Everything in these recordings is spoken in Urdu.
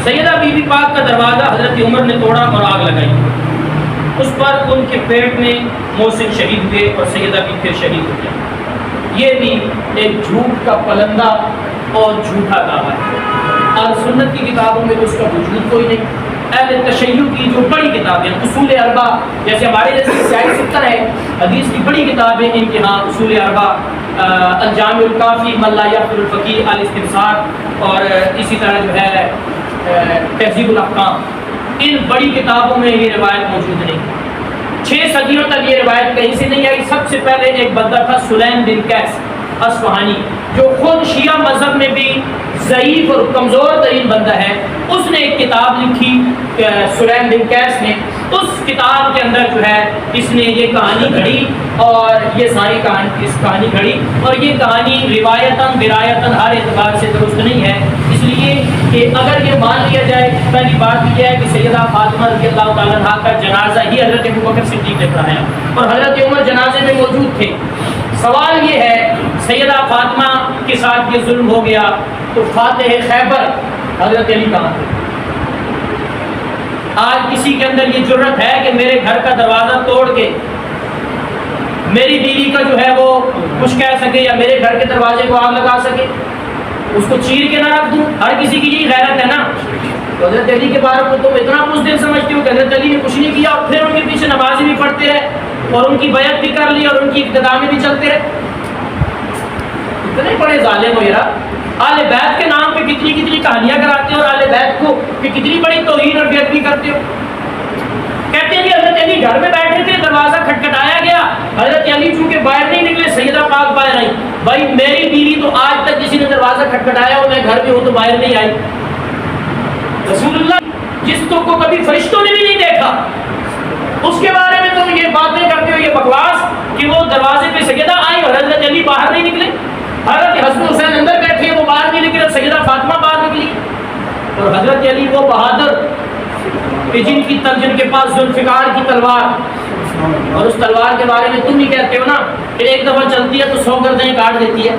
سیدہ بی بی پاک کا دروازہ حضرت عمر نے توڑا اور آگ لگائی، اس پر ان کے پیٹ میں محسن شہید ہوئے اور سیدہ بھی پھر شہید ہو گیا۔ یہ بھی ایک جھوٹ کا پلندہ اور جھوٹا دعویٰ ہے، اور سنت کی کتابوں میں تو اس کا وجود کوئی نہیں۔ اہل تشیع کی جو بڑی کتابیں اصول اربع، جیسے ہمارے جیسے سیاہ ستر ہے، حدیث کی بڑی کتابیں ان کے ہاں اصول اربع، الجامع الکافی، من لا یغفر الفقیہ، الاستبصار، اور اسی طرح جو ہے تہذیب الاحکام، ان بڑی کتابوں میں یہ روایت موجود نہیں۔ 6 صدیوں تک یہ روایت کہیں سے نہیں آئی۔ سب سے پہلے ایک بندہ تھا سلیم بن قیس اصفہانی، جو خود شیعہ مذہب میں بھی ضعیف اور کمزور ترین بندہ ہے، اس نے ایک کتاب لکھی سلیم بن قیس نے۔ اس کتاب کے اندر جو ہے اس نے یہ کہانی گھڑی، اور یہ ساری کہانی گھڑی، اور یہ کہانی روایتاً درایتاً ہر اعتبار سے درست نہیں ہے، اس لیے کہ اگر یہ مان لیا جائے، پہلی بات یہ ہے کہ سیدہ فاطمہ رضی اللہ تعالیٰ عنہا کا جنازہ ہی حضرت ابوبکر صدیق نے پڑھایا، اور حضرت عمر جنازے میں موجود تھے۔ سوال یہ ہے سیدہ فاطمہ کے ساتھ یہ ظلم ہو گیا تو فاتح خیبر حضرت علی کہاں تھے؟ آج کسی کے اندر یہ جرت ہے کہ میرے گھر کا دروازہ توڑ کے میری بیوی کا جو ہے وہ کچھ کہہ سکے، یا میرے گھر کے دروازے کو آگ لگا سکے، اس کو چیر کے نہ رکھ دوں؟ ہر کسی کی یہی غیرت ہے نا۔ تو حضرت علی کے بارے میں تم اتنا بزدل سمجھتے ہو کہ حضرت علی نے کچھ نہیں کیا، اور پھر ان کے پیچھے نمازیں بھی پڑھتے رہے، اور ان کی بیعت بھی کر لی، اور ان کی اقتداء میں بھی چلتے رہے؟ اتنے بڑے ظالم ہو یار، آل بیت کے نام پہ کتنی کتنی کہانیاں کراتے ہو، اور آل بیت کو کہ کتنی بڑی توہین اور بےادبی کرتے ہو۔ کہتے ہیں کہ حضرت علی گھر میں بیٹھے تھے، دروازہ کھٹکھٹایا گیا، حضرت علی چونکہ باہر نہیں نکلے، سیدہ پاک باہر آئی۔ بھائی میری بیوی تو آج تک کسی نے دروازہ کھٹکھٹایا ہو، میں گھر میں ہوں تو باہر نہیں آئی۔ رسول اللہ جس کو کبھی فرشتوں نے بھی نہیں دیکھا، اس کے بارے میں تم یہ باتیں کرتے ہو، یہ بکواس کہ وہ دروازے پہ سیدہ آئی اور حضرت علی باہر نہیں نکلے، حضرت حسن حسین اندر بیٹھے وہ باہر نہیں نکلے، سیدہ فاطمہ باہر نکلی، اور حضرت علی وہ بہادر کہ جن کے پاس ذوالفقار کی تلوار، اور اس تلوار کے بارے میں تم ہی کہتے ہو نا کہ ایک دفعہ چلتی ہے تو 100 گردنیں کاٹ دیتی ہے۔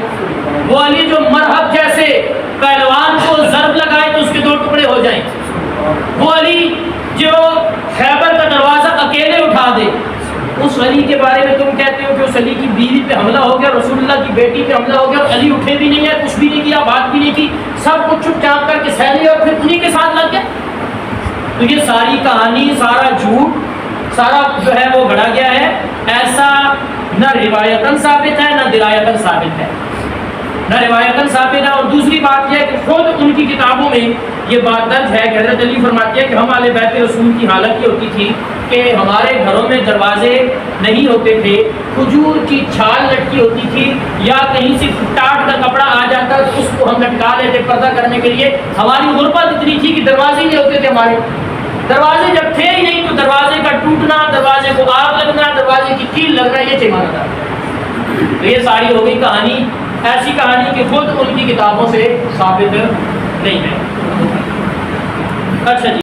وہ علی جو مرحب جیسے پہلوان کو ضرب لگائے تو اس کے 2 ٹکڑے ہو جائیں، وہ علی جو خیبر کا دروازہ اکیلے اٹھا دے، اس علی کے بارے میں تم کہتے ہو کہ اس علی کی بیوی پہ حملہ ہو گیا، رسول اللہ کی بیٹی پہ حملہ ہو گیا، اور علی اٹھے بھی نہیں ہے، کچھ بھی نہیں کیا، بات بھی نہیں کی، سب کچھ چپ چاپ کر کے سہ لیا اور پھر انہی کے ساتھ لگ گیا۔ تو یہ ساری کہانی، سارا جھوٹ، سارا جو ہے وہ گھڑا گیا ہے، ایسا نہ روایتاً ثابت ہے نہ درایتاً ثابت ہے، نہ روایتاً ثابت ہے۔ اور دوسری بات یہ ہے کہ خود ان کی کتابوں میں یہ بات درج ہے کہ حضرت علی فرماتے ہیں کہ ہم اہل بیت رسول کی حالت یہ ہوتی تھی کہ ہمارے گھروں میں دروازے نہیں ہوتے تھے، کھجور کی چھال لٹکی ہوتی تھی، یا کہیں سے ٹاٹ کا کپڑا آ جاتا تو اس کو ہم لٹکا لیتے پردہ کرنے کے لیے۔ ہماری غربت اتنی تھی کہ دروازے نہیں ہوتے تھے ہمارے، دروازے جب تھے ہی نہیں تو دروازے کا ٹوٹنا، دروازے کو آگ لگنا، دروازے کی کیل لگنا، یہ چمانا تھا۔ تو یہ ساری ہو گئی کہانی، ایسی کہانی کہ خود ان کی کتابوں سے ثابت نہیں ہے۔ اچھا جی۔